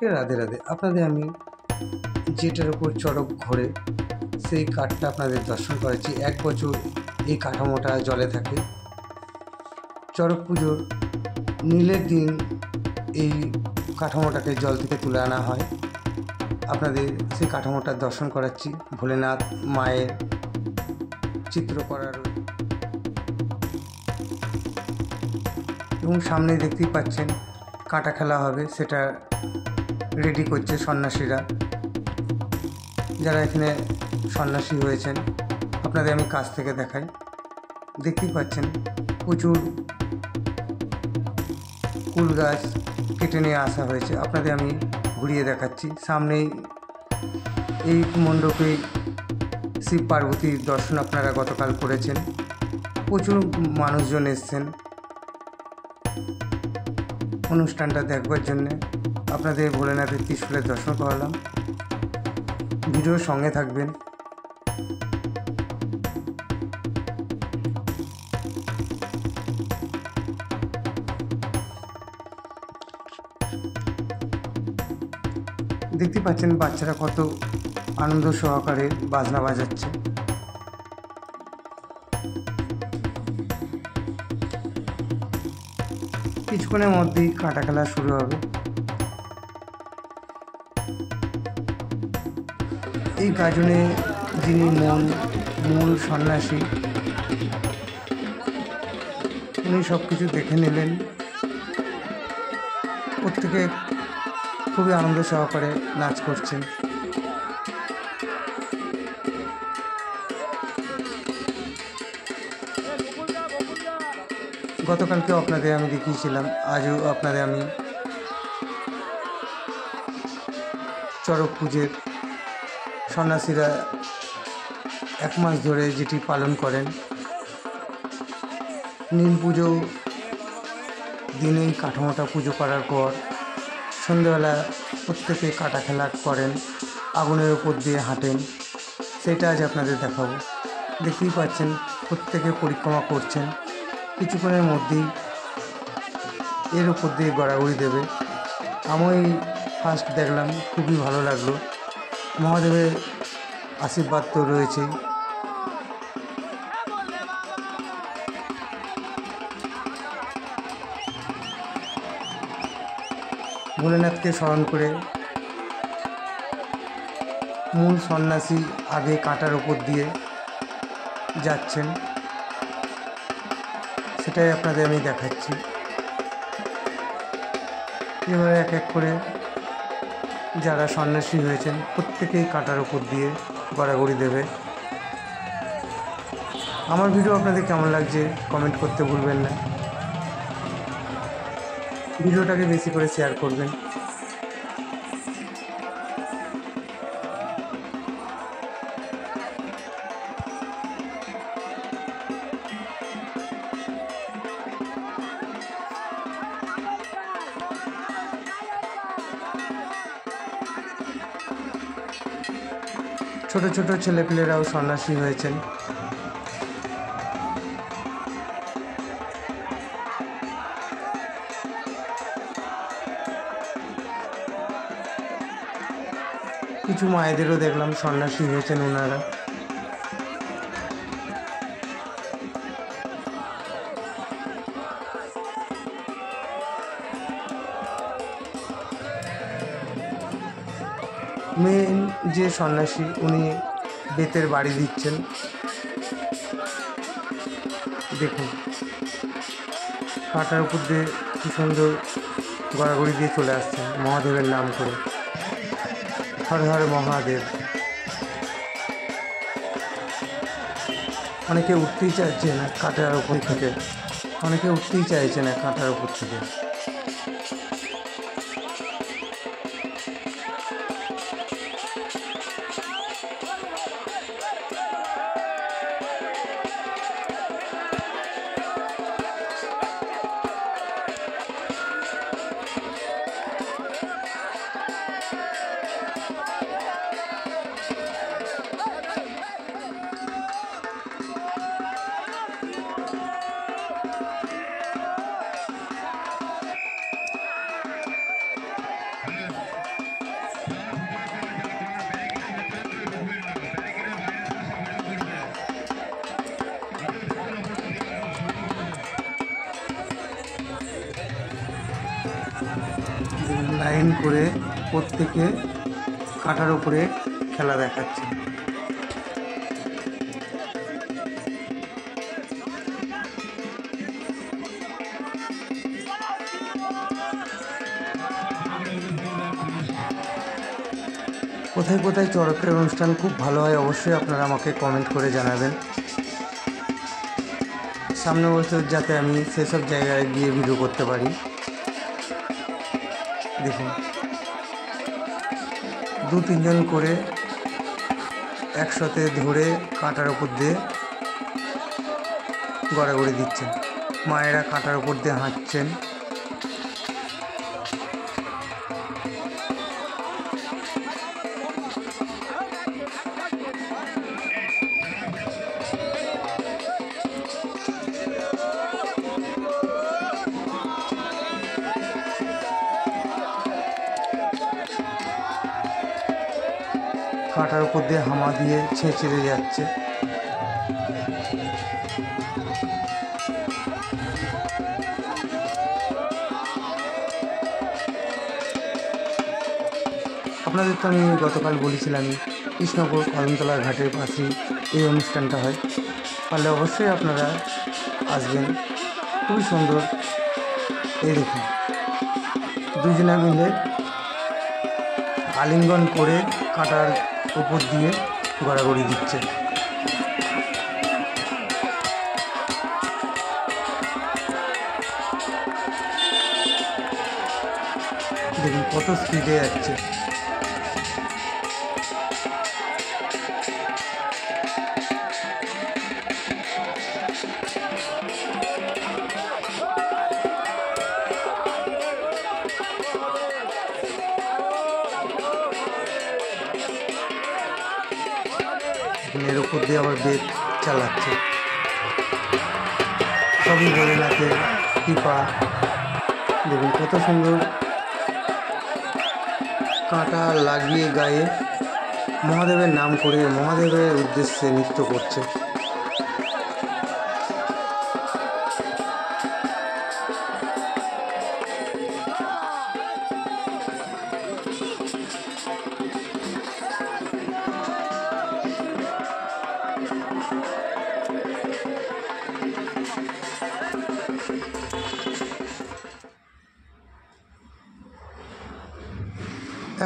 সকলকে রাধে রাধে। আপনাদের আমি যেটার উপর চড়ক ঘোরে সেই কাঠটা আপনাদের দর্শন করেছি। 1 বছর এই কাঠামোটা জলে থাকে। চড়ক পুজোর নীলের দিন এই কাঠামোটাকে জল থেকে তুলে আনা হয়। আপনাদের সেই কাঠামোটার দর্শন করাচ্ছি। ভোলেনাথ মায়ের চিত্র করা রয়েছে এবং সামনে দেখতেই পাচ্ছেন কাঁটা খেলা হবে, সেটা রেডি করছে সন্ন্যাসীরা, যারা এখানে সন্ন্যাসী হয়েছেন। আপনাদের আমি কাছ থেকে দেখাই। দেখতেই পাচ্ছেন প্রচুর কুল গাছ কেটে নিয়ে আসা হয়েছে। আপনাদের আমি ঘুরিয়ে দেখাচ্ছি। সামনেই এই মণ্ডপে শিব পার্বতীর দর্শন আপনারা গতকাল করেছেন। প্রচুর মানুষজন এসছেন অনুষ্ঠানটা দেখবার জন্যে। আপনাদের ভোলেনাথের ত্রিশূলের দর্শন করালাম। ভিডিওর সঙ্গে থাকবেন। দেখতে পাচ্ছেন বাচ্চারা কত আনন্দ সহকারে বাজনা বাজাচ্ছে। কিছুক্ষণের মধ্যেই কাঁটা খেলা শুরু হবে। এই গাজনে যিনি মূল সন্ন্যাসী, উনি সব কিছু দেখে নিলেন। প্রত্যেকে খুবই আনন্দ সহকারে নাচ করছেন। গতকালকেও আপনাদের আমি দেখিয়েছিলাম, আজও আপনাদের আমি চড়ক পুজোর সন্ন্যাসীরা 1 মাস ধরে যেটি পালন করেন, নীল পুজো দিনেই কাঠামোটা পুজো করার পর সন্ধ্যেবেলা প্রত্যেকে কাটা খেলা করেন, আগুনের উপর দিয়ে হাঁটেন। সেটা আজ আপনাদের দেখাবো। দেখতেই পাচ্ছেন প্রত্যেকে পরিক্রমা করছেন। কিছুক্ষণের মধ্যেই এর উপর দিয়ে গড়াগড়ি দেবে। আমি ফার্স্ট দেখলাম, খুবই ভালো লাগলো। মহাদেবের আশীর্বাদ তো রয়েছেই। ভোলেনাথকে স্মরণ করে মূল সন্ন্যাসী আগে কাঁটার উপর দিয়ে যাচ্ছেন, সেটাই আপনাদের আমি দেখাচ্ছি। এবারে এক এক করে যারা সন্ন্যাসী হয়েছেন প্রত্যেকেই কাঁটার উপর দিয়ে গড়াগড়ি দেবে। আমার ভিডিও আপনাদের কেমন লাগছে কমেন্ট করতে ভুলবেন না। ভিডিওটাকে বেশি করে শেয়ার করবেন। ছোট ছোট ছেলেপিলেরাও সন্ন্যাসী হয়েছেন। কিছু মায়েদেরও দেখলাম সন্ন্যাসী হয়েছেন ওনারা। মেন যে সন্ন্যাসী উনি বেতের বাড়ি দিচ্ছেন। দেখুন কাঁটার উপর দিয়ে কি সুন্দর গড়াগড়ি দিয়ে চলে আসছেন মহাদেবের নাম করে। হর হর মহাদেব। অনেকে উঠতেই চাইছে না কাঁটার উপর থেকে, অনেকে উঠতেই চাইছে না কাঁটার উপর থেকে। লাইন করে প্রত্যেকে কাঁটার উপরে খেলা দেখাচ্ছে। কোথায় কোথায় চড়কের অনুষ্ঠান খুব ভালো হয় অবশ্যই আপনারা আমাকে কমেন্ট করে জানাবেন। সামনে বছর যাতে আমি সেসব জায়গায় গিয়ে ভিডিও করতে পারি। দেখুন 2-3 জন করে একসাথে ধরে কাঁটার উপর দিয়ে গড়াগড়ি দিচ্ছেন। মায়েরা কাঁটার উপর দিয়ে হাঁটছেন। কাঁটার উপর দিয়ে হামা দিয়ে ছেঁচড়ে যাচ্ছে। আপনাদের তো আমি গতকাল বলেছিলাম কৃষ্ণপুর কদমতলা ঘাটের পাশেই এই অনুষ্ঠানটা হয়, পারলে অবশ্যই আপনারা আসবেন। খুবই সুন্দর। এই দেখুন দুজনে মিলে আলিঙ্গন করে কাঁটার উপর দিয়ে গড়াগড়ি দিচ্ছে। দেখুন কত স্পিডে যাচ্ছে। এর উপর দিয়ে আবার বেগ চালাচ্ছে। সবই ভোলেনাথের কৃপা। দেখুন কত সুন্দর কাঁটা লাগিয়ে গায়ে মহাদেবের নাম করে মহাদেবের উদ্দেশ্যে নৃত্য করছে।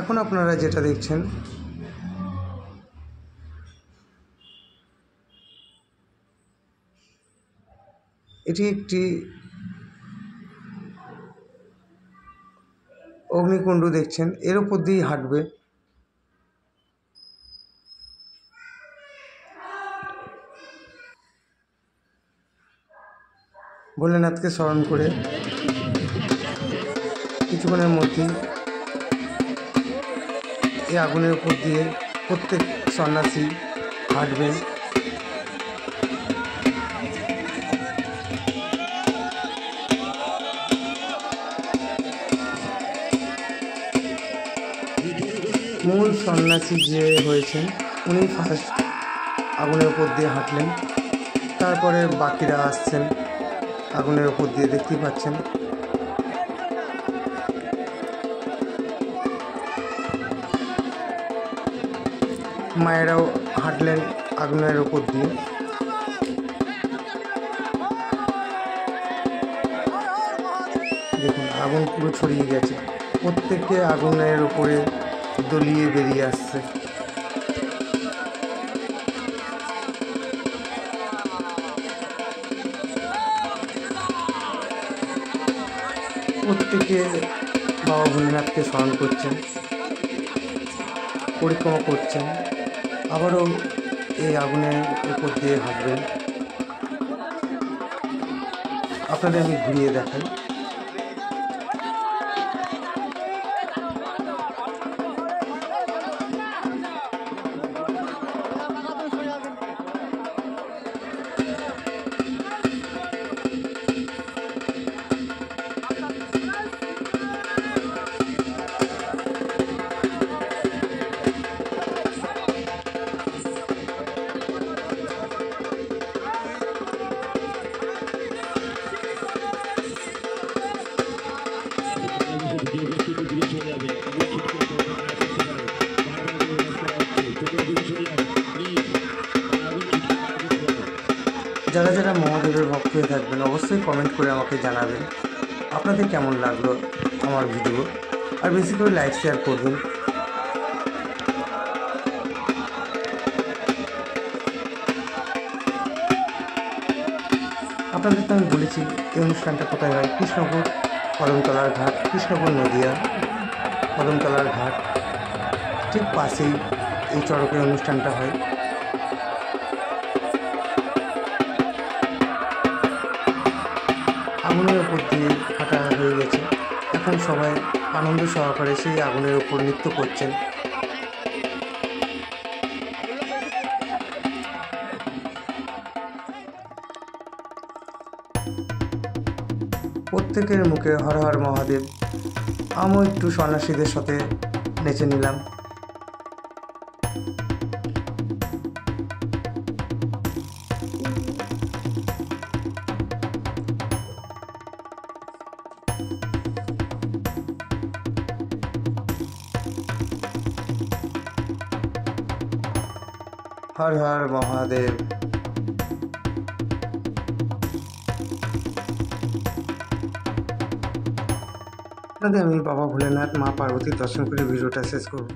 এখন আপনারা যেটা দেখছেন এটি একটি অগ্নিকুণ্ড দেখছেন, এর উপর দিয়েই হাঁটবে। ভোলেনাথকে স্মরণ করে কিছুক্ষণের মধ্যেই এই আগুনের উপর দিয়ে প্রত্যেক সন্ন্যাসী হাঁটবেন। মূল সন্ন্যাসী যে হয়েছেন উনি ফার্স্ট আগুনের উপর দিয়ে হাঁটলেন, তারপরে বাকিরা আসছেন আগুনের উপর দিয়ে, দেখতেই পাচ্ছেন। মায়েরাও হাঁটলেন আগুনের উপর দিয়ে। দেখুন আগুন পুরো ছড়িয়ে গেছে, প্রত্যেকে আগুনের উপরে দলিয়ে বেরিয়ে আসছে। প্রত্যেকে বাবা ভোলেনাথকে স্মরণ করছেন, পরিক্রমা করছেন, আবারও এই আগুনের উপর দিয়ে হাঁটবেন। আপনাদের আমি ঘুরিয়ে দেখাই। যারা যারা মহাদেবের ভক্ত হয়ে থাকবেন অবশ্যই কমেন্ট করে আমাকে জানাবেন আপনাদের কেমন লাগলো আমার ভিডিও, আর বেশি করে লাইক শেয়ার করবেন। আপনাদের তো আমি বলেছি এই অনুষ্ঠানটা কোথায় হয়, কৃষ্ণপুর কদমতলার ঘাট, কৃষ্ণপুর নদিয়া কদমতলার ঘাট ঠিক পাশেই এই চড়কের অনুষ্ঠানটা হয়। আগুনের ওপর দিয়ে হাঁটা হয়ে গেছে, এখন সবাই আনন্দ সহকারে সেই আগুনের ওপর নৃত্য করছেন। প্রত্যেকের মুখে হর হর মহাদেব। আমিও একটু সন্ন্যাসীদের সাথে নেচে নিলাম। হর হর মহাদেব। আপনাদের আমি বাবা ভোলেনাথ মা পার্বতীর দর্শন করে ভিডিওটা শেষ করব।